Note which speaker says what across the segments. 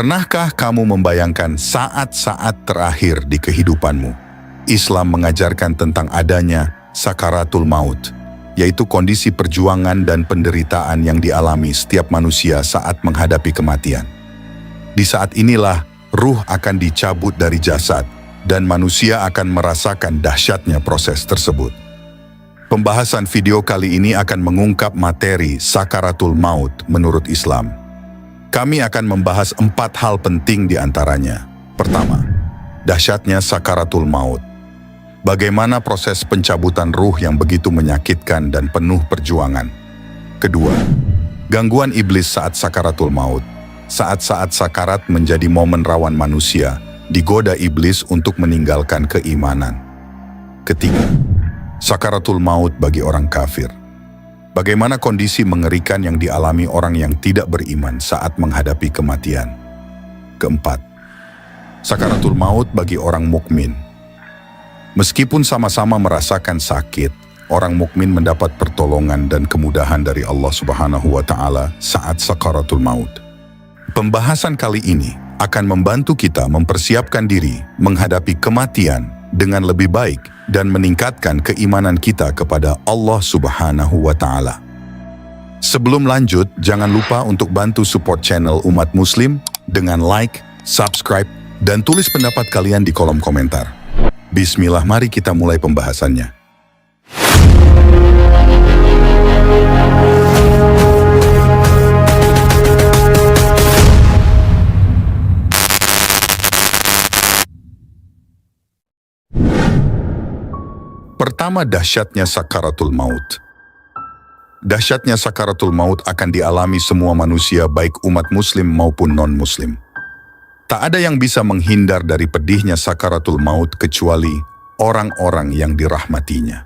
Speaker 1: Pernahkah kamu membayangkan saat-saat terakhir di kehidupanmu? Islam mengajarkan tentang adanya sakaratul maut, yaitu kondisi perjuangan dan penderitaan yang dialami setiap manusia saat menghadapi kematian. Di saat inilah ruh akan dicabut dari jasad dan manusia akan merasakan dahsyatnya proses tersebut. Pembahasan video kali ini akan mengungkap materi sakaratul maut menurut Islam. Kami akan membahas 4 hal penting di antaranya. Pertama, dahsyatnya sakaratul maut. Bagaimana proses pencabutan ruh yang begitu menyakitkan dan penuh perjuangan. Kedua, gangguan iblis saat sakaratul maut. Saat-saat sakarat menjadi momen rawan manusia, digoda iblis untuk meninggalkan keimanan. Ketiga, sakaratul maut bagi orang kafir. Bagaimana kondisi mengerikan yang dialami orang yang tidak beriman saat menghadapi kematian. Keempat, sakaratul maut bagi orang mukmin. Meskipun sama-sama merasakan sakit, orang mukmin mendapat pertolongan dan kemudahan dari Allah Subhanahu wa Ta'ala saat sakaratul maut. Pembahasan kali ini akan membantu kita mempersiapkan diri menghadapi kematian dengan lebih baik dan meningkatkan keimanan kita kepada Allah Subhanahu wa Ta'ala. Sebelum lanjut, jangan lupa untuk bantu support channel Umat Muslim dengan like, subscribe, dan tulis pendapat kalian di kolom komentar. Bismillah, mari kita mulai pembahasannya. Pertama, dahsyatnya sakaratul maut. Dahsyatnya sakaratul maut akan dialami semua manusia baik umat muslim maupun non-muslim. Tak ada yang bisa menghindar dari pedihnya sakaratul maut kecuali orang-orang yang dirahmatinya.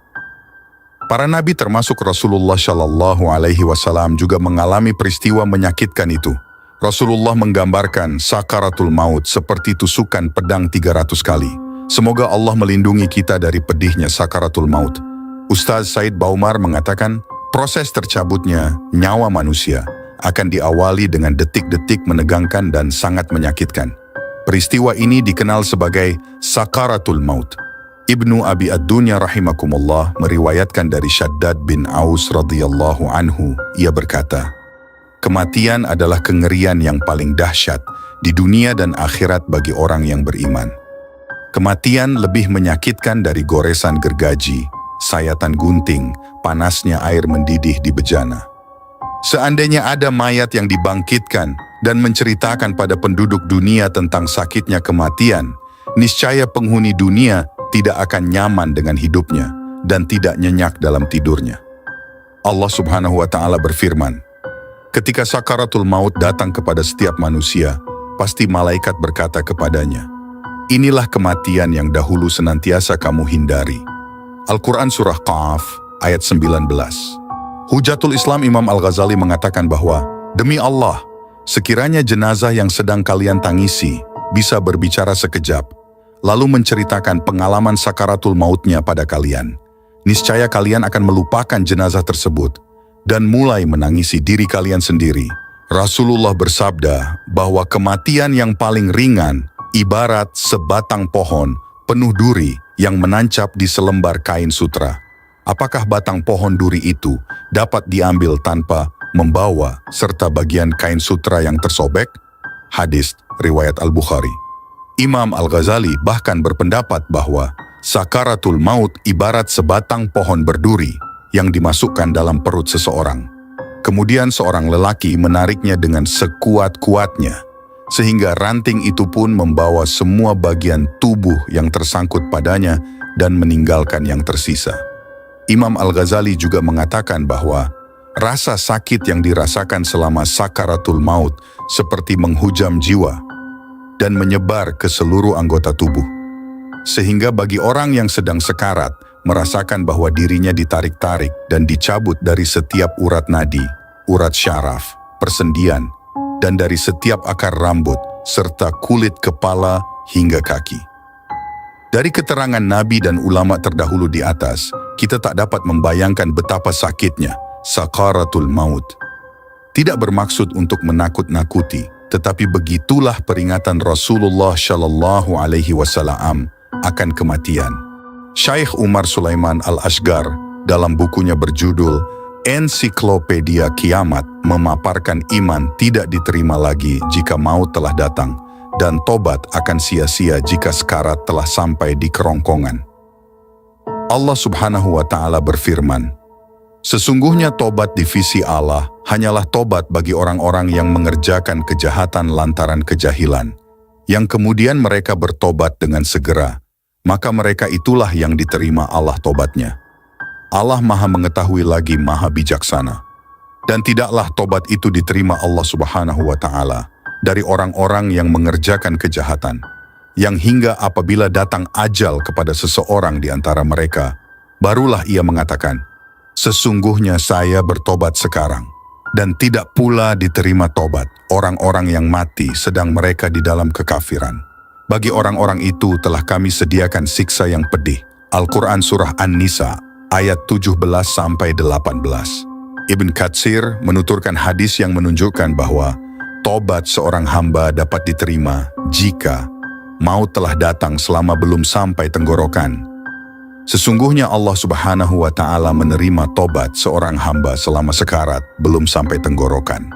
Speaker 1: Para nabi termasuk Rasulullah Shallallahu Alaihi Wasallam juga mengalami peristiwa menyakitkan itu. Rasulullah menggambarkan sakaratul maut seperti tusukan pedang 300 kali. Semoga Allah melindungi kita dari pedihnya sakaratul maut. Ustaz Said Baumar mengatakan, proses tercabutnya nyawa manusia akan diawali dengan detik-detik menegangkan dan sangat menyakitkan. Peristiwa ini dikenal sebagai sakaratul maut. Ibnu Abi Ad-Dunya rahimakumullah meriwayatkan dari Syaddad bin Aus radhiyallahu anhu, ia berkata, kematian adalah kengerian yang paling dahsyat di dunia dan akhirat bagi orang yang beriman. Kematian lebih menyakitkan dari goresan gergaji, sayatan gunting, panasnya air mendidih di bejana. Seandainya ada mayat yang dibangkitkan dan menceritakan pada penduduk dunia tentang sakitnya kematian, niscaya penghuni dunia tidak akan nyaman dengan hidupnya dan tidak nyenyak dalam tidurnya. Allah Subhanahu wa Ta'ala berfirman, ketika sakaratul maut datang kepada setiap manusia, pasti malaikat berkata kepadanya, inilah kematian yang dahulu senantiasa kamu hindari. Al-Quran Surah Qaf ayat 19. Hujatul Islam Imam Al-Ghazali mengatakan bahwa, demi Allah, sekiranya jenazah yang sedang kalian tangisi bisa berbicara sekejap, lalu menceritakan pengalaman sakaratul mautnya pada kalian, niscaya kalian akan melupakan jenazah tersebut dan mulai menangisi diri kalian sendiri. Rasulullah bersabda bahwa kematian yang paling ringan ibarat sebatang pohon penuh duri yang menancap di selembar kain sutra. Apakah batang pohon duri itu dapat diambil tanpa membawa serta bagian kain sutra yang tersobek? Hadis riwayat Al-Bukhari. Imam Al-Ghazali bahkan berpendapat bahwa sakaratul maut ibarat sebatang pohon berduri yang dimasukkan dalam perut seseorang. Kemudian seorang lelaki menariknya dengan sekuat-kuatnya, sehingga ranting itu pun membawa semua bagian tubuh yang tersangkut padanya dan meninggalkan yang tersisa. Imam Al-Ghazali juga mengatakan bahwa rasa sakit yang dirasakan selama sakaratul maut seperti menghujam jiwa dan menyebar ke seluruh anggota tubuh. Sehingga bagi orang yang sedang sekarat, merasakan bahwa dirinya ditarik-tarik dan dicabut dari setiap urat nadi, urat syaraf, persendian, dan dari setiap akar rambut, serta kulit kepala hingga kaki. Dari keterangan Nabi dan ulama terdahulu di atas, kita tak dapat membayangkan betapa sakitnya sakaratul maut. Tidak bermaksud untuk menakut-nakuti, tetapi begitulah peringatan Rasulullah Shallallahu Alaihi Wasallam akan kematian. Syekh Umar Sulaiman Al-Asghar dalam bukunya berjudul Ensiklopedia Kiamat memaparkan iman tidak diterima lagi jika maut telah datang dan tobat akan sia-sia jika sekarat telah sampai di kerongkongan. Allah Subhanahu wa Ta'ala berfirman, "Sesungguhnya tobat di visi Allah hanyalah tobat bagi orang-orang yang mengerjakan kejahatan lantaran kejahilan, yang kemudian mereka bertobat dengan segera, maka mereka itulah yang diterima Allah tobatnya. Allah Maha mengetahui lagi Maha bijaksana. Dan tidaklah tobat itu diterima Allah Subhanahu wa Ta'ala dari orang-orang yang mengerjakan kejahatan, yang hingga apabila datang ajal kepada seseorang di antara mereka, barulah ia mengatakan, 'Sesungguhnya saya bertobat sekarang,' dan tidak pula diterima tobat orang-orang yang mati sedang mereka di dalam kekafiran. Bagi orang-orang itu telah kami sediakan siksa yang pedih." Al-Quran Surah An-Nisa ayat 17-18. Ibn Katsir menuturkan hadis yang menunjukkan bahwa tobat seorang hamba dapat diterima jika maut telah datang selama belum sampai tenggorokan. Sesungguhnya Allah Subhanahu wa Ta'ala menerima tobat seorang hamba selama sekarat belum sampai tenggorokan.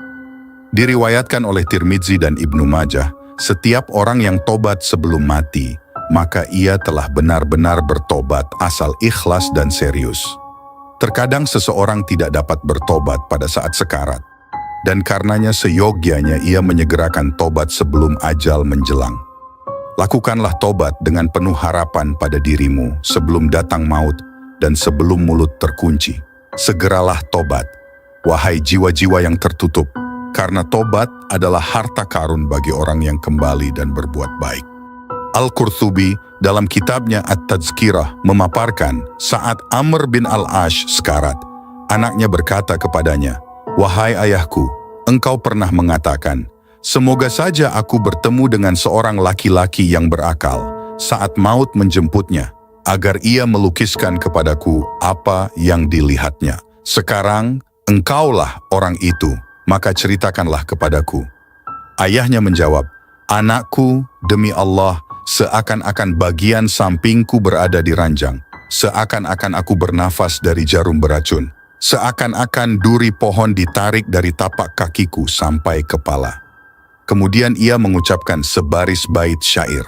Speaker 1: Diriwayatkan oleh Tirmidzi dan Ibnu Majah, setiap orang yang tobat sebelum mati, maka ia telah benar-benar bertobat asal ikhlas dan serius. Terkadang seseorang tidak dapat bertobat pada saat sekarat, dan karenanya seyogyanya ia menyegerakan tobat sebelum ajal menjelang. Lakukanlah tobat dengan penuh harapan pada dirimu sebelum datang maut dan sebelum mulut terkunci. Segeralah tobat, wahai jiwa-jiwa yang tertutup, karena tobat adalah harta karun bagi orang yang kembali dan berbuat baik. Al-Qurtubi dalam kitabnya At-Tazkirah memaparkan saat Amr bin Al-Ash sekarat, anaknya berkata kepadanya, "Wahai ayahku, engkau pernah mengatakan, semoga saja aku bertemu dengan seorang laki-laki yang berakal saat maut menjemputnya, agar ia melukiskan kepadaku apa yang dilihatnya. Sekarang engkaulah orang itu, maka ceritakanlah kepadaku." Ayahnya menjawab, "Anakku, demi Allah, seakan-akan bagian sampingku berada di ranjang, seakan-akan aku bernafas dari jarum beracun, seakan-akan duri pohon ditarik dari tapak kakiku sampai kepala." Kemudian ia mengucapkan sebaris bait syair,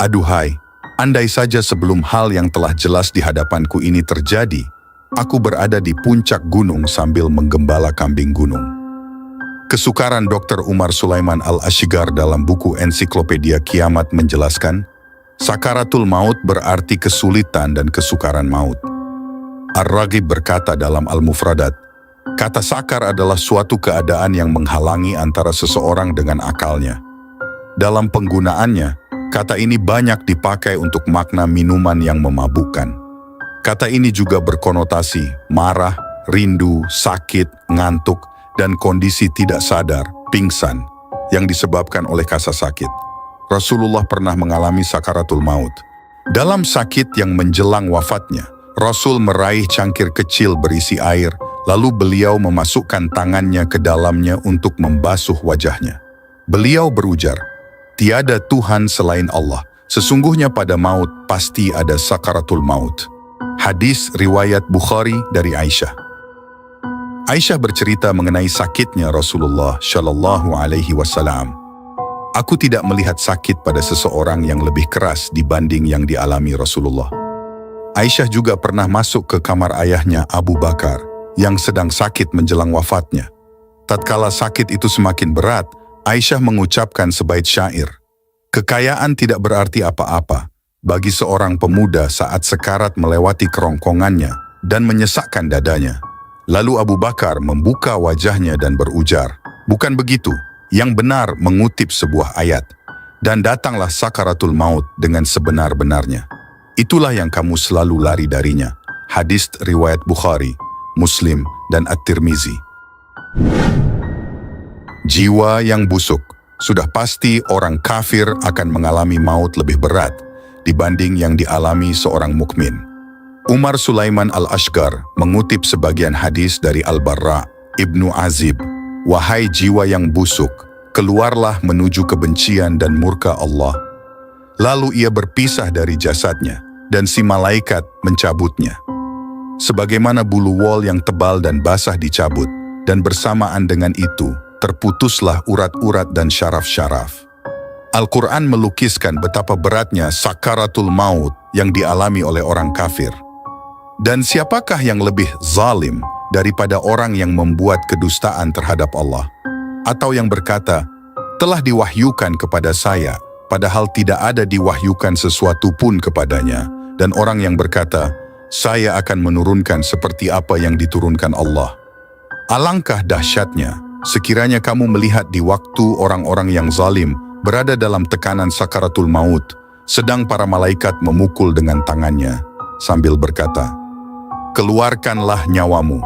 Speaker 1: "Aduhai, andai saja sebelum hal yang telah jelas di hadapanku ini terjadi, aku berada di puncak gunung sambil menggembala kambing gunung." Kesukaran Dr. Umar Sulaiman Al-Asghar dalam buku Ensiklopedia Kiamat menjelaskan, sakaratul maut berarti kesulitan dan kesukaran maut. Ar-Raghib berkata dalam Al-Mufradat, kata sakar adalah suatu keadaan yang menghalangi antara seseorang dengan akalnya. Dalam penggunaannya, kata ini banyak dipakai untuk makna minuman yang memabukkan. Kata ini juga berkonotasi marah, rindu, sakit, ngantuk, dan kondisi tidak sadar, pingsan, yang disebabkan oleh rasa sakit. Rasulullah pernah mengalami sakaratul maut. Dalam sakit yang menjelang wafatnya, Rasul meraih cangkir kecil berisi air, lalu beliau memasukkan tangannya ke dalamnya untuk membasuh wajahnya. Beliau berujar, "Tiada Tuhan selain Allah, sesungguhnya pada maut pasti ada sakaratul maut." Hadis riwayat Bukhari dari Aisyah. Aisyah bercerita mengenai sakitnya Rasulullah Shallallahu Alaihi Wasallam. "Aku tidak melihat sakit pada seseorang yang lebih keras dibanding yang dialami Rasulullah." Aisyah juga pernah masuk ke kamar ayahnya Abu Bakar yang sedang sakit menjelang wafatnya. Tatkala sakit itu semakin berat, Aisyah mengucapkan sebait syair, "Kekayaan tidak berarti apa-apa bagi seorang pemuda saat sekarat melewati kerongkongannya dan menyesakkan dadanya." Lalu Abu Bakar membuka wajahnya dan berujar, "Bukan begitu, yang benar mengutip sebuah ayat, dan datanglah sakaratul maut dengan sebenar-benarnya. Itulah yang kamu selalu lari darinya." Hadis riwayat Bukhari, Muslim, dan At-Tirmizi. Jiwa yang busuk. Sudah pasti orang kafir akan mengalami maut lebih berat dibanding yang dialami seorang mukmin. Umar Sulaiman Al-Asghar mengutip sebagian hadis dari Al-Barra Ibnu Azib, "Wahai jiwa yang busuk, keluarlah menuju kebencian dan murka Allah. Lalu ia berpisah dari jasadnya, dan si malaikat mencabutnya. Sebagaimana bulu wol yang tebal dan basah dicabut, dan bersamaan dengan itu, terputuslah urat-urat dan syaraf-syaraf. Al-Quran melukiskan betapa beratnya sakaratul maut yang dialami oleh orang kafir. Dan siapakah yang lebih zalim daripada orang yang membuat kedustaan terhadap Allah? Atau yang berkata, telah diwahyukan kepada saya, padahal tidak ada diwahyukan sesuatu pun kepadanya. Dan orang yang berkata, saya akan menurunkan seperti apa yang diturunkan Allah. Alangkah dahsyatnya, sekiranya kamu melihat di waktu orang-orang yang zalim berada dalam tekanan sakaratul maut, sedang para malaikat memukul dengan tangannya, sambil berkata, keluarkanlah nyawamu.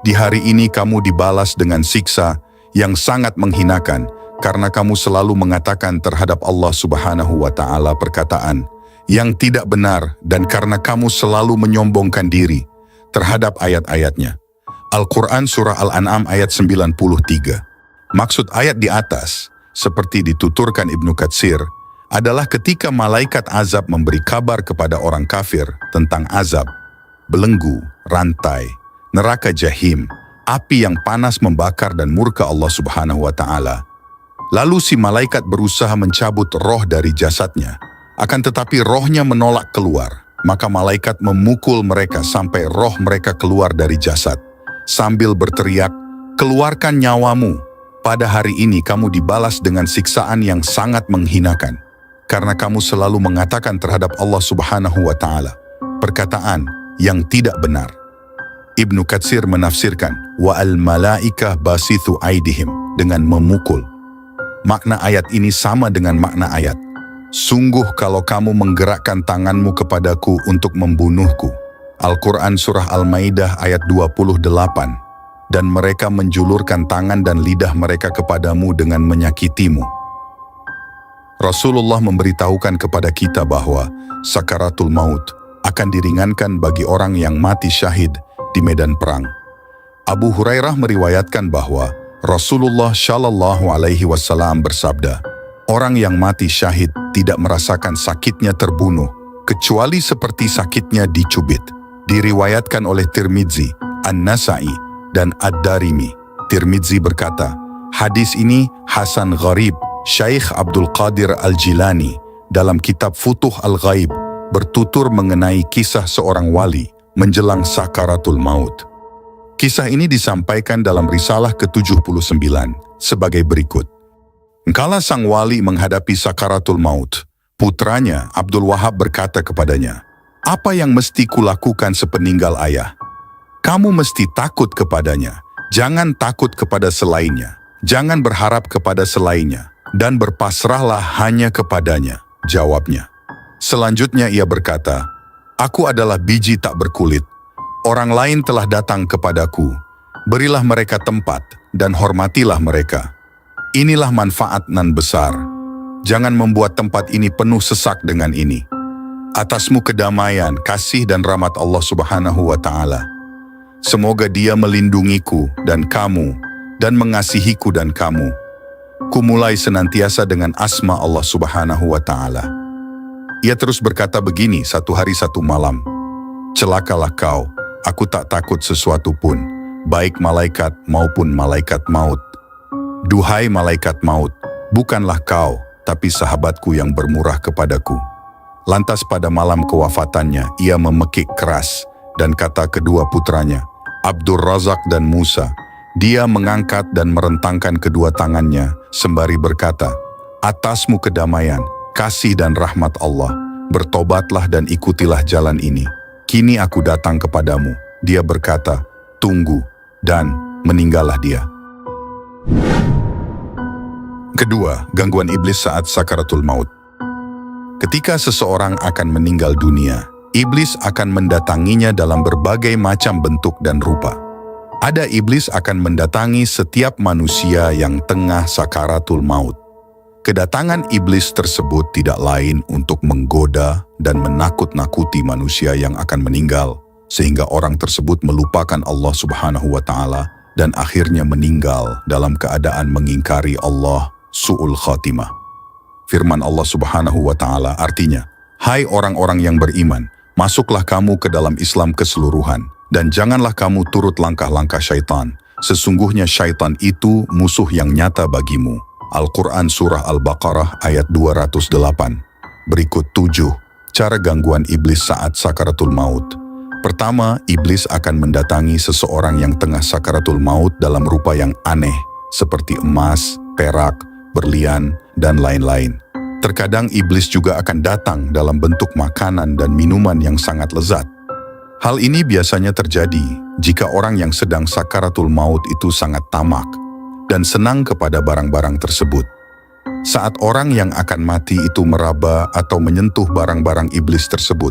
Speaker 1: Di hari ini kamu dibalas dengan siksa yang sangat menghinakan, karena kamu selalu mengatakan terhadap Allah Subhanahu wa Ta'ala perkataan yang tidak benar, dan karena kamu selalu menyombongkan diri terhadap ayat-ayatnya. Al-Quran Surah Al-An'am ayat 93. Maksud ayat di atas, seperti dituturkan Ibnu Katsir, adalah ketika malaikat azab memberi kabar kepada orang kafir tentang azab, belenggu, rantai, neraka jahim, api yang panas membakar dan murka Allah Subhanahu wa Ta'ala. Lalu si malaikat berusaha mencabut roh dari jasadnya, akan tetapi rohnya menolak keluar. Maka malaikat memukul mereka sampai roh mereka keluar dari jasad, sambil berteriak, keluarkan nyawamu. Pada hari ini kamu dibalas dengan siksaan yang sangat menghinakan, karena kamu selalu mengatakan terhadap Allah Subhanahu wa Ta'ala perkataan yang tidak benar. Ibnu Katsir menafsirkan, wa al-malaikah basithu aidihim, dengan memukul. Makna ayat ini sama dengan makna ayat, sungguh kalau kamu menggerakkan tanganmu kepadaku untuk membunuhku. Al-Quran Surah Al-Maidah ayat 28. Dan mereka menjulurkan tangan dan lidah mereka kepadamu dengan menyakitimu. Rasulullah memberitahukan kepada kita bahwa sakaratul maut akan diringankan bagi orang yang mati syahid di medan perang. Abu Hurairah meriwayatkan bahwa Rasulullah Shallallahu Alaihi Wasallam bersabda, orang yang mati syahid tidak merasakan sakitnya terbunuh, kecuali seperti sakitnya dicubit. Diriwayatkan oleh Tirmidzi, An-Nasai, dan Ad-Darimi. Tirmidzi berkata, hadis ini Hasan Gharib. Syekh Abdul Qadir Al-Jilani dalam kitab Futuh Al-Ghaib bertutur mengenai kisah seorang wali menjelang sakaratul maut. Kisah ini disampaikan dalam risalah ke-79 sebagai berikut. Kala sang wali menghadapi sakaratul maut, putranya Abdul Wahab berkata kepadanya, apa yang mesti kulakukan sepeninggal ayah? Kamu mesti takut kepadanya, jangan takut kepada selainnya, jangan berharap kepada selainnya, dan berpasrahlah hanya kepadanya, jawabnya. Selanjutnya ia berkata, aku adalah biji tak berkulit. Orang lain telah datang kepadaku, berilah mereka tempat dan hormatilah mereka. Inilah manfaat nan besar. Jangan membuat tempat ini penuh sesak dengan ini. Atasmu kedamaian, kasih dan rahmat Allah Subhanahu wa Ta'ala. Semoga Dia melindungiku dan kamu, dan mengasihiku dan kamu. Kumulai senantiasa dengan asma Allah Subhanahu wa Ta'ala. Ia terus berkata begini satu hari satu malam, celakalah kau, aku tak takut sesuatu pun, baik malaikat maupun malaikat maut. Duhai malaikat maut, bukanlah kau, tapi sahabatku yang bermurah kepadaku. Lantas pada malam kewafatannya, ia memekik keras, dan kata kedua putranya, Abdur Razak dan Musa, dia mengangkat dan merentangkan kedua tangannya, sembari berkata, atasmu kedamaian, kasih dan rahmat Allah, bertobatlah dan ikutilah jalan ini. Kini aku datang kepadamu. Dia berkata, tunggu, dan meninggallah dia. Kedua, gangguan iblis saat sakaratul maut. Ketika seseorang akan meninggal dunia, iblis akan mendatanginya dalam berbagai macam bentuk dan rupa. Ada iblis akan mendatangi setiap manusia yang tengah sakaratul maut. Kedatangan iblis tersebut tidak lain untuk menggoda dan menakut-nakuti manusia yang akan meninggal, sehingga orang tersebut melupakan Allah Subhanahu wa Ta'ala dan akhirnya meninggal dalam keadaan mengingkari Allah, su'ul khatimah. Firman Allah Subhanahu wa Ta'ala artinya, "Hai orang-orang yang beriman, masuklah kamu ke dalam Islam keseluruhan, dan janganlah kamu turut langkah-langkah syaitan. Sesungguhnya syaitan itu musuh yang nyata bagimu." Al-Quran Surah Al-Baqarah ayat 208. Berikut 7 cara gangguan iblis saat sakaratul maut. Pertama, iblis akan mendatangi seseorang yang tengah sakaratul maut dalam rupa yang aneh, seperti emas, perak, berlian, dan lain-lain. Terkadang iblis juga akan datang dalam bentuk makanan dan minuman yang sangat lezat. Hal ini biasanya terjadi jika orang yang sedang sakaratul maut itu sangat tamak dan senang kepada barang-barang tersebut. Saat orang yang akan mati itu meraba atau menyentuh barang-barang iblis tersebut,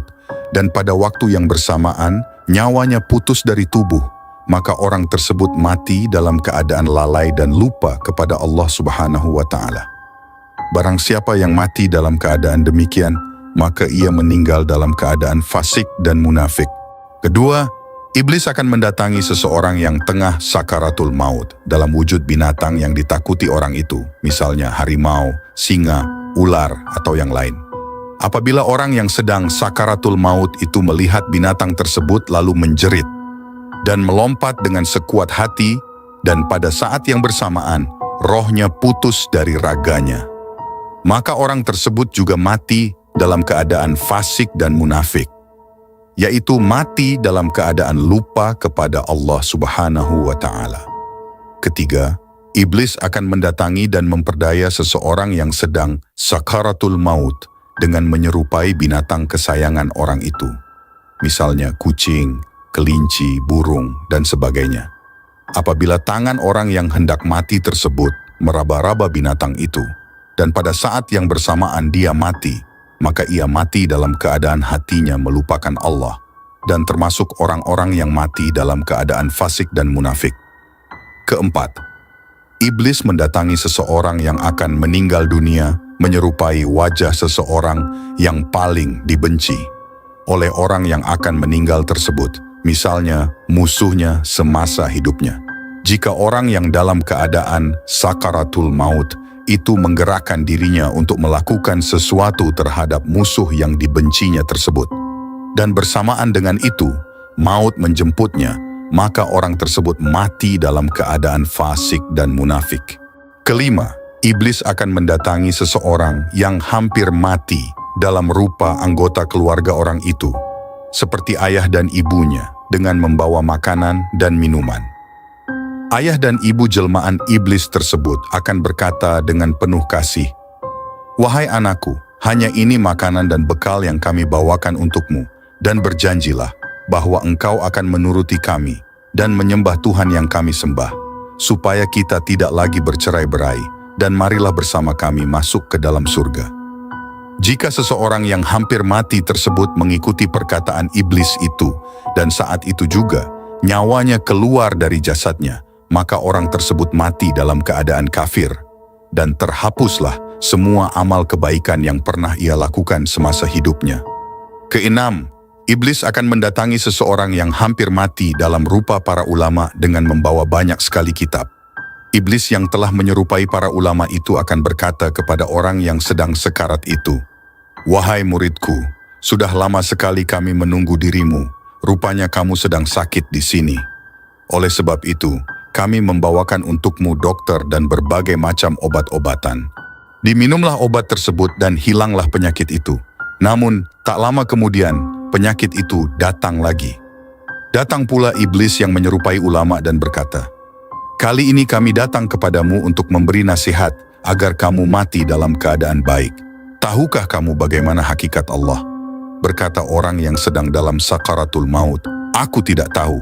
Speaker 1: dan pada waktu yang bersamaan nyawanya putus dari tubuh, maka orang tersebut mati dalam keadaan lalai dan lupa kepada Allah Subhanahu wa Ta'ala. Barang siapa yang mati dalam keadaan demikian, maka ia meninggal dalam keadaan fasik dan munafik. Kedua, iblis akan mendatangi seseorang yang tengah sakaratul maut dalam wujud binatang yang ditakuti orang itu, misalnya harimau, singa, ular, atau yang lain. Apabila orang yang sedang sakaratul maut itu melihat binatang tersebut lalu menjerit dan melompat dengan sekuat hati, dan pada saat yang bersamaan rohnya putus dari raganya, maka orang tersebut juga mati dalam keadaan fasik dan munafik, yaitu mati dalam keadaan lupa kepada Allah Subhanahu wa Ta'ala. Ketiga, iblis akan mendatangi dan memperdaya seseorang yang sedang sakaratul maut dengan menyerupai binatang kesayangan orang itu, misalnya kucing, kelinci, burung, dan sebagainya. Apabila tangan orang yang hendak mati tersebut meraba-raba binatang itu, dan pada saat yang bersamaan dia mati, maka ia mati dalam keadaan hatinya melupakan Allah, dan termasuk orang-orang yang mati dalam keadaan fasik dan munafik. Keempat, iblis mendatangi seseorang yang akan meninggal dunia menyerupai wajah seseorang yang paling dibenci oleh orang yang akan meninggal tersebut, misalnya musuhnya semasa hidupnya. Jika orang yang dalam keadaan sakaratul maut itu menggerakkan dirinya untuk melakukan sesuatu terhadap musuh yang dibencinya tersebut, dan bersamaan dengan itu maut menjemputnya, maka orang tersebut mati dalam keadaan fasik dan munafik. Kelima, iblis akan mendatangi seseorang yang hampir mati dalam rupa anggota keluarga orang itu, seperti ayah dan ibunya, dengan membawa makanan dan minuman. Ayah dan ibu jelmaan iblis tersebut akan berkata dengan penuh kasih, "Wahai anakku, hanya ini makanan dan bekal yang kami bawakan untukmu, dan berjanjilah bahwa engkau akan menuruti kami dan menyembah Tuhan yang kami sembah, supaya kita tidak lagi bercerai-berai, dan marilah bersama kami masuk ke dalam surga." Jika seseorang yang hampir mati tersebut mengikuti perkataan iblis itu, dan saat itu juga nyawanya keluar dari jasadnya, maka orang tersebut mati dalam keadaan kafir, dan terhapuslah semua amal kebaikan yang pernah ia lakukan semasa hidupnya. Keenam, iblis akan mendatangi seseorang yang hampir mati dalam rupa para ulama dengan membawa banyak sekali kitab. Iblis yang telah menyerupai para ulama itu akan berkata kepada orang yang sedang sekarat itu, "Wahai muridku, sudah lama sekali kami menunggu dirimu, rupanya kamu sedang sakit di sini. Oleh sebab itu, kami membawakan untukmu dokter dan berbagai macam obat-obatan. Diminumlah obat tersebut dan hilanglah penyakit itu." Namun, tak lama kemudian, penyakit itu datang lagi. Datang pula iblis yang menyerupai ulama dan berkata, "Kali ini kami datang kepadamu untuk memberi nasihat agar kamu mati dalam keadaan baik. Tahukah kamu bagaimana hakikat Allah?" Berkata orang yang sedang dalam sakaratul maut, "Aku tidak tahu."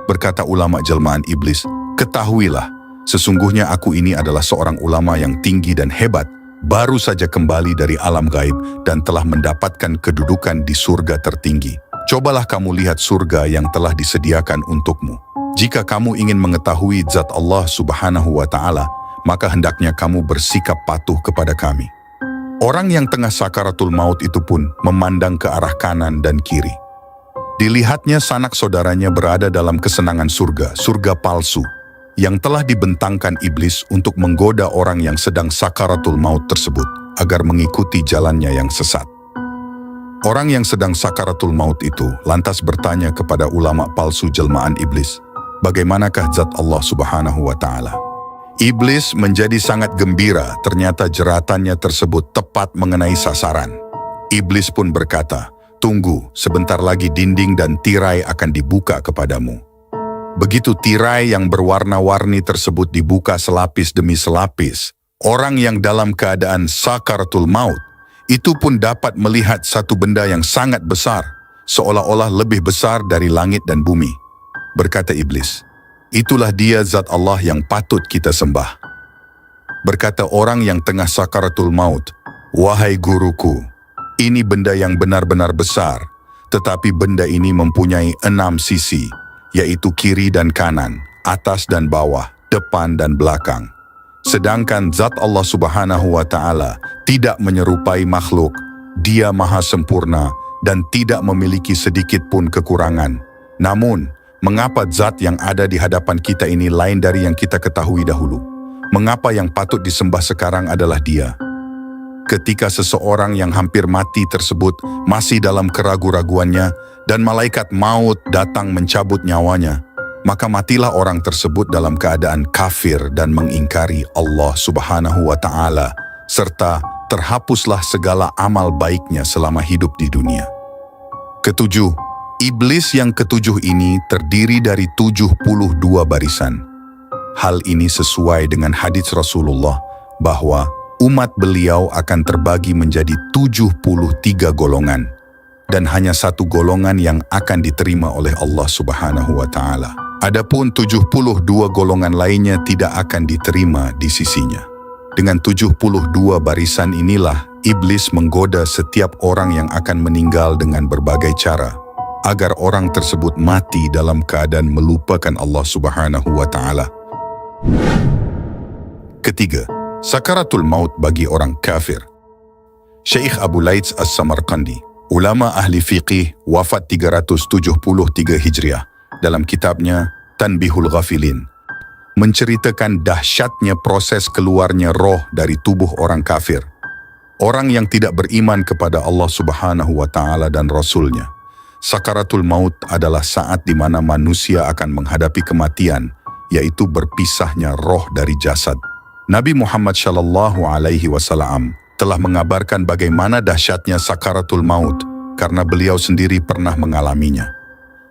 Speaker 1: Berkata ulama jelmaan iblis, "Ketahuilah, sesungguhnya aku ini adalah seorang ulama yang tinggi dan hebat, baru saja kembali dari alam gaib dan telah mendapatkan kedudukan di surga tertinggi. Cobalah kamu lihat surga yang telah disediakan untukmu. Jika kamu ingin mengetahui zat Allah Subhanahu wa Ta'ala, maka hendaknya kamu bersikap patuh kepada kami." Orang yang tengah sakaratul maut itu pun memandang ke arah kanan dan kiri. Dilihatnya sanak saudaranya berada dalam kesenangan surga, surga palsu, yang telah dibentangkan iblis untuk menggoda orang yang sedang sakaratul maut tersebut agar mengikuti jalannya yang sesat. Orang yang sedang sakaratul maut itu lantas bertanya kepada ulama palsu jelmaan iblis, bagaimanakah zat Allah Subhanahu wa Ta'ala? Iblis menjadi sangat gembira, ternyata jeratannya tersebut tepat mengenai sasaran. Iblis pun berkata, tunggu, sebentar lagi dinding dan tirai akan dibuka kepadamu. Begitu tirai yang berwarna-warni tersebut dibuka selapis demi selapis, orang yang dalam keadaan sakaratul maut itu pun dapat melihat satu benda yang sangat besar, seolah-olah lebih besar dari langit dan bumi. Berkata iblis, itulah dia zat Allah yang patut kita sembah. Berkata orang yang tengah sakaratul maut, wahai guruku, ini benda yang benar-benar besar, tetapi benda ini mempunyai 6 sisi, yaitu kiri dan kanan, atas dan bawah, depan dan belakang. Sedangkan zat Allah Subhanahu wa Ta'ala tidak menyerupai makhluk, dia maha sempurna dan tidak memiliki sedikit pun kekurangan. Namun, mengapa zat yang ada di hadapan kita ini lain dari yang kita ketahui dahulu? Mengapa yang patut disembah sekarang adalah dia? Ketika seseorang yang hampir mati tersebut masih dalam keraguan-raguannya dan malaikat maut datang mencabut nyawanya, maka matilah orang tersebut dalam keadaan kafir dan mengingkari Allah Subhanahu wa Ta'ala, serta terhapuslah segala amal baiknya selama hidup di dunia. Ketujuh, iblis yang ketujuh ini terdiri dari 72 barisan. Hal ini sesuai dengan hadits Rasulullah bahwa umat beliau akan terbagi menjadi 73 golongan dan hanya satu golongan yang akan diterima oleh Allah Subhanahu wa Ta'ala. Adapun 72 golongan lainnya tidak akan diterima di sisinya. Dengan 72 barisan inilah iblis menggoda setiap orang yang akan meninggal dengan berbagai cara agar orang tersebut mati dalam keadaan melupakan Allah Subhanahu wa Ta'ala. Ketiga, sakaratul maut bagi orang kafir. Syekh Abu Laits As-Samarqandi, ulama ahli fiqih, wafat 373 Hijriah, dalam kitabnya Tanbihul Ghafilin, menceritakan dahsyatnya proses keluarnya roh dari tubuh orang kafir. Orang yang tidak beriman kepada Allah Subhanahu wa Ta'ala dan Rasulnya. Sakaratul maut adalah saat di mana manusia akan menghadapi kematian, yaitu berpisahnya roh dari jasad. Nabi Muhammad Shallallahu Alaihi Wasallam telah mengabarkan bagaimana dahsyatnya sakaratul maut karena beliau sendiri pernah mengalaminya.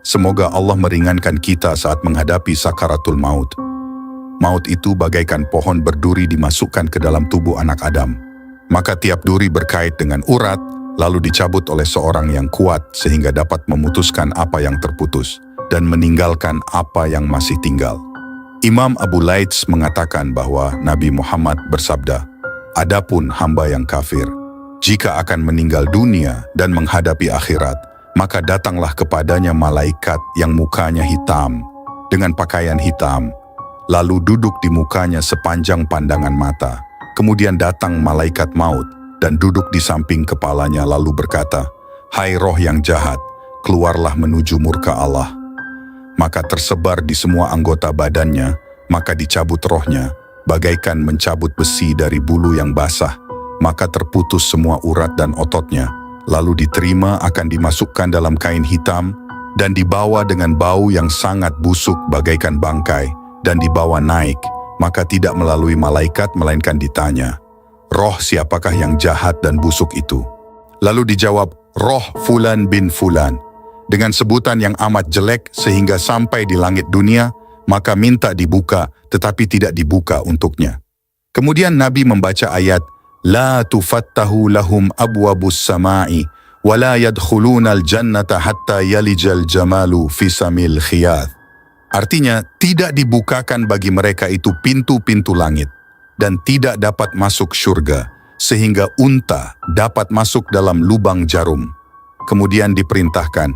Speaker 1: Semoga Allah meringankan kita saat menghadapi sakaratul maut. Maut itu bagaikan pohon berduri dimasukkan ke dalam tubuh anak Adam. Maka tiap duri berkait dengan urat, lalu dicabut oleh seorang yang kuat sehingga dapat memutuskan apa yang terputus dan meninggalkan apa yang masih tinggal. Imam Abu Laits mengatakan bahwa Nabi Muhammad bersabda, adapun hamba yang kafir, jika akan meninggal dunia dan menghadapi akhirat, maka datanglah kepadanya malaikat yang mukanya hitam, dengan pakaian hitam, lalu duduk di mukanya sepanjang pandangan mata. Kemudian datang malaikat maut dan duduk di samping kepalanya lalu berkata, hai roh yang jahat, keluarlah menuju murka Allah. Maka tersebar di semua anggota badannya, maka dicabut rohnya, bagaikan mencabut besi dari bulu yang basah, maka terputus semua urat dan ototnya, lalu diterima akan dimasukkan dalam kain hitam, dan dibawa dengan bau yang sangat busuk bagaikan bangkai, dan dibawa naik, maka tidak melalui malaikat melainkan ditanya, roh siapakah yang jahat dan busuk itu? Lalu dijawab, roh Fulan bin Fulan, dengan sebutan yang amat jelek sehingga sampai di langit dunia, maka minta dibuka tetapi tidak dibuka untuknya. Kemudian Nabi membaca ayat, La tufattahu lahum abwabus sama'i, wa la yadkhulunal jannata hatta yalijal jamalu fisamil khiyath. Artinya, tidak dibukakan bagi mereka itu pintu-pintu langit, dan tidak dapat masuk syurga, sehingga unta dapat masuk dalam lubang jarum. Kemudian diperintahkan,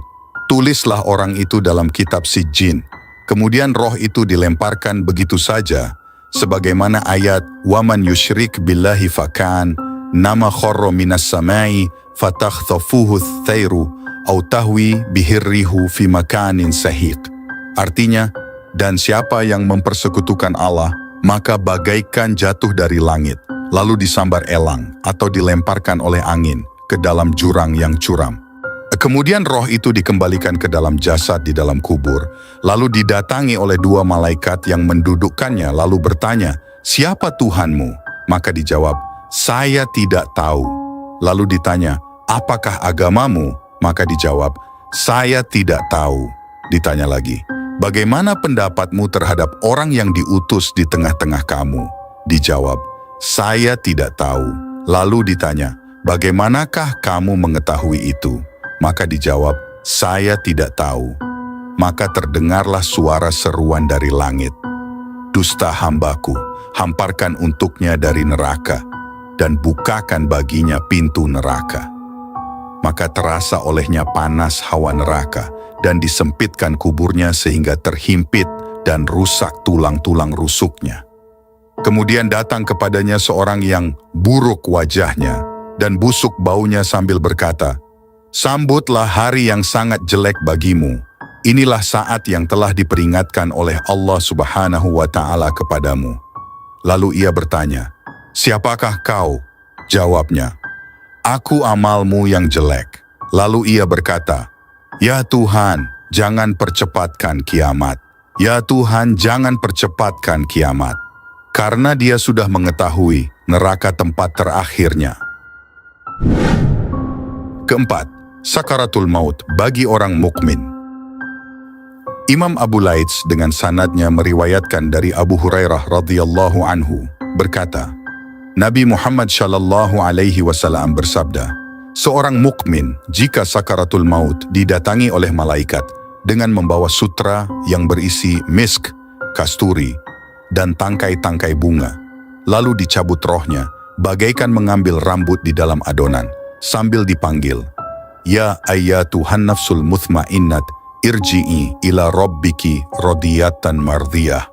Speaker 1: tulislah orang itu dalam kitab Sijjin. Kemudian roh itu dilemparkan begitu saja, sebagaimana ayat waman yusyrik billahi fakan nama kharra minas samai fatakhtafuhu tsairu au tahwi bihirrihu fi makanin sahiq. Artinya, Dan siapa yang mempersekutukan Allah, maka bagaikan jatuh dari langit, lalu disambar elang atau dilemparkan oleh angin ke dalam jurang yang curam. Kemudian roh itu dikembalikan ke dalam jasad di dalam kubur, lalu didatangi oleh dua malaikat yang mendudukkannya lalu bertanya, "Siapa Tuhanmu?" Maka dijawab, "Saya tidak tahu." Lalu ditanya, "Apakah agamamu?" Maka dijawab, "Saya tidak tahu." Ditanya lagi, "Bagaimana pendapatmu terhadap orang yang diutus di tengah-tengah kamu?" Dijawab, "Saya tidak tahu." Lalu ditanya, "Bagaimanakah kamu mengetahui itu?" Maka dijawab, "Saya tidak tahu." Maka terdengarlah suara seruan dari langit, "Dusta hambaku, hamparkan untuknya dari neraka, dan bukakan baginya pintu neraka." Maka terasa olehnya panas hawa neraka, dan disempitkan kuburnya sehingga terhimpit dan rusak tulang-tulang rusuknya. Kemudian datang kepadanya seorang yang buruk wajahnya dan busuk baunya sambil berkata, "Sambutlah hari yang sangat jelek bagimu. Inilah saat yang telah diperingatkan oleh Allah Subhanahu wa Ta'ala kepadamu." Lalu ia bertanya, "Siapakah kau?" Jawabnya, "Aku amalmu yang jelek." Lalu ia berkata, "Ya Tuhan, jangan percepatkan kiamat. Ya Tuhan, jangan percepatkan kiamat." Karena dia sudah mengetahui neraka tempat terakhirnya. Keempat, sakaratul maut bagi orang mukmin. Imam Abu Laits dengan sanadnya meriwayatkan dari Abu Hurairah radhiyallahu anhu berkata, Nabi Muhammad shallallahu alaihi wasallam bersabda, "Seorang mukmin jika sakaratul maut didatangi oleh malaikat dengan membawa sutra yang berisi misk, kasturi, dan tangkai-tangkai bunga, lalu dicabut rohnya, bagaikan mengambil rambut di dalam adonan, sambil dipanggil, 'Ya ayyatuhan nafsul mutmainnat, irji'i ila rabbiki radiyatan mardiyah.'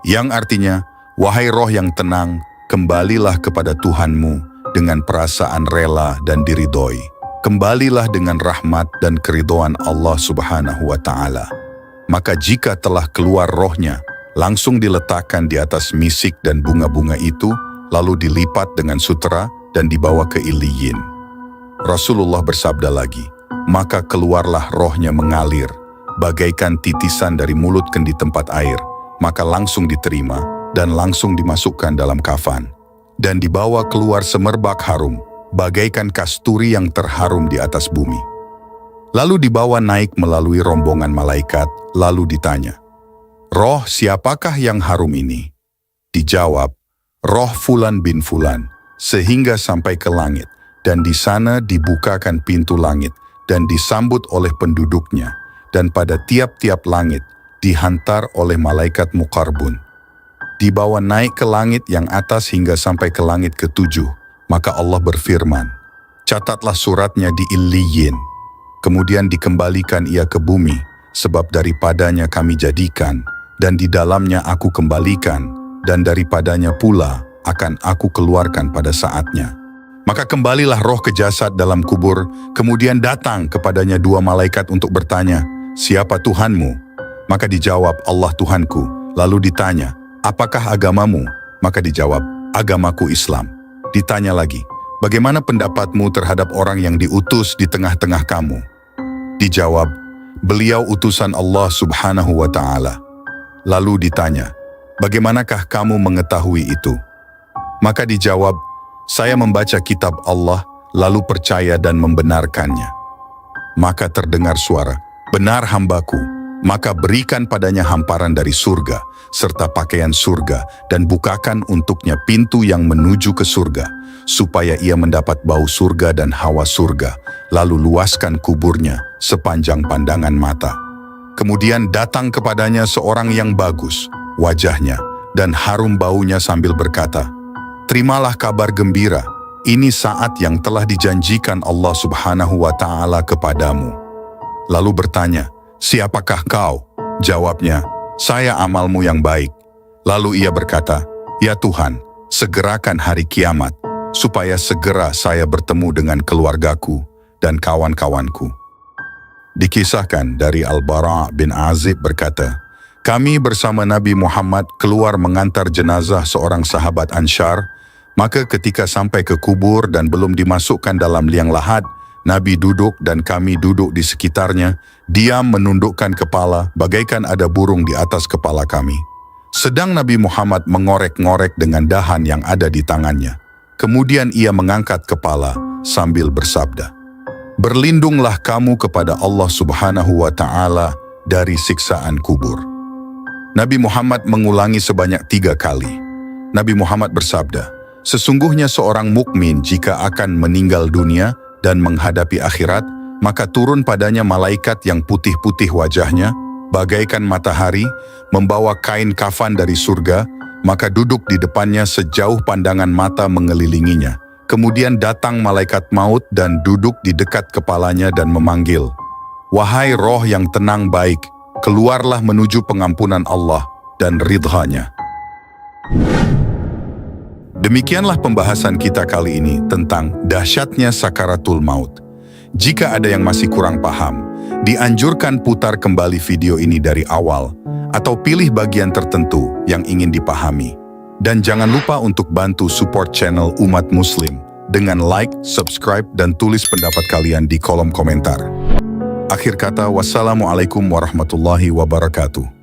Speaker 1: Yang artinya, wahai roh yang tenang, kembalilah kepada Tuhanmu dengan perasaan rela dan diridhoi. Kembalilah dengan rahmat dan keridhaan Allah Subhanahu wa Ta'ala." Maka jika telah keluar rohnya, langsung diletakkan di atas misik dan bunga-bunga itu, lalu dilipat dengan sutera dan dibawa ke Iliyin. Rasulullah bersabda lagi, "Maka keluarlah rohnya mengalir, bagaikan titisan dari mulut kendi tempat air, maka langsung diterima dan langsung dimasukkan dalam kafan, dan dibawa keluar semerbak harum, bagaikan kasturi yang terharum di atas bumi. Lalu dibawa naik melalui rombongan malaikat, lalu ditanya, 'Roh siapakah yang harum ini?' Dijawab, 'Roh Fulan bin Fulan,' sehingga sampai ke langit, dan di sana dibukakan pintu langit, dan disambut oleh penduduknya, dan pada tiap-tiap langit dihantar oleh malaikat Muqarbun. Dibawa naik ke langit yang atas hingga sampai ke langit ke-7, maka Allah berfirman, 'Catatlah suratnya di Iliyin.' Kemudian dikembalikan ia ke bumi, sebab daripadanya kami jadikan, dan di dalamnya aku kembalikan, dan daripadanya pula akan aku keluarkan pada saatnya. Maka kembalilah roh ke jasad dalam kubur, kemudian datang kepadanya dua malaikat untuk bertanya, 'Siapa Tuhanmu?' Maka dijawab, 'Allah Tuhanku.' Lalu ditanya, 'Apakah agamamu?' Maka dijawab, 'Agamaku Islam.' Ditanya lagi, 'Bagaimana pendapatmu terhadap orang yang diutus di tengah-tengah kamu?' Dijawab, 'Beliau utusan Allah Subhanahu wa Ta'ala.' Lalu ditanya, 'Bagaimanakah kamu mengetahui itu?' Maka dijawab, 'Saya membaca kitab Allah, lalu percaya dan membenarkannya.' Maka terdengar suara, 'Benar hambaku, maka berikan padanya hamparan dari surga, serta pakaian surga, dan bukakan untuknya pintu yang menuju ke surga, supaya ia mendapat bau surga dan hawa surga, lalu luaskan kuburnya sepanjang pandangan mata. Kemudian datang kepadanya seorang yang bagus wajahnya dan harum baunya sambil berkata, 'Terimalah kabar gembira, ini saat yang telah dijanjikan Allah Subhanahu wa Ta'ala kepadamu.' Lalu bertanya, 'Siapakah kau?' Jawabnya, 'Saya amalmu yang baik.' Lalu ia berkata, 'Ya Tuhan, segerakan hari kiamat, supaya segera saya bertemu dengan keluargaku dan kawan-kawanku.'" Dikisahkan dari Al-Bara' bin Azib berkata, Kami bersama Nabi Muhammad keluar mengantar jenazah seorang sahabat Ansyar, maka ketika sampai ke kubur dan belum dimasukkan dalam liang lahat, Nabi duduk dan kami duduk di sekitarnya, diam menundukkan kepala bagaikan ada burung di atas kepala kami. Sedang Nabi Muhammad mengorek-ngorek dengan dahan yang ada di tangannya. Kemudian ia mengangkat kepala sambil bersabda, "Berlindunglah kamu kepada Allah Subhanahu wa Ta'ala dari siksaan kubur." Nabi Muhammad mengulangi sebanyak 3 kali. Nabi Muhammad bersabda, "Sesungguhnya seorang mukmin jika akan meninggal dunia dan menghadapi akhirat, maka turun padanya malaikat yang putih-putih wajahnya, bagaikan matahari, membawa kain kafan dari surga, maka duduk di depannya sejauh pandangan mata mengelilinginya. Kemudian datang malaikat maut dan duduk di dekat kepalanya dan memanggil, 'Wahai roh yang tenang baik, keluarlah menuju pengampunan Allah dan ridha-Nya.'" Demikianlah pembahasan kita kali ini tentang dahsyatnya sakaratul maut. Jika ada yang masih kurang paham, dianjurkan putar kembali video ini dari awal atau pilih bagian tertentu yang ingin dipahami. Dan jangan lupa untuk bantu support channel Umat Muslim dengan like, subscribe, dan tulis pendapat kalian di kolom komentar. Akhir kata, wassalamualaikum warahmatullahi wabarakatuh.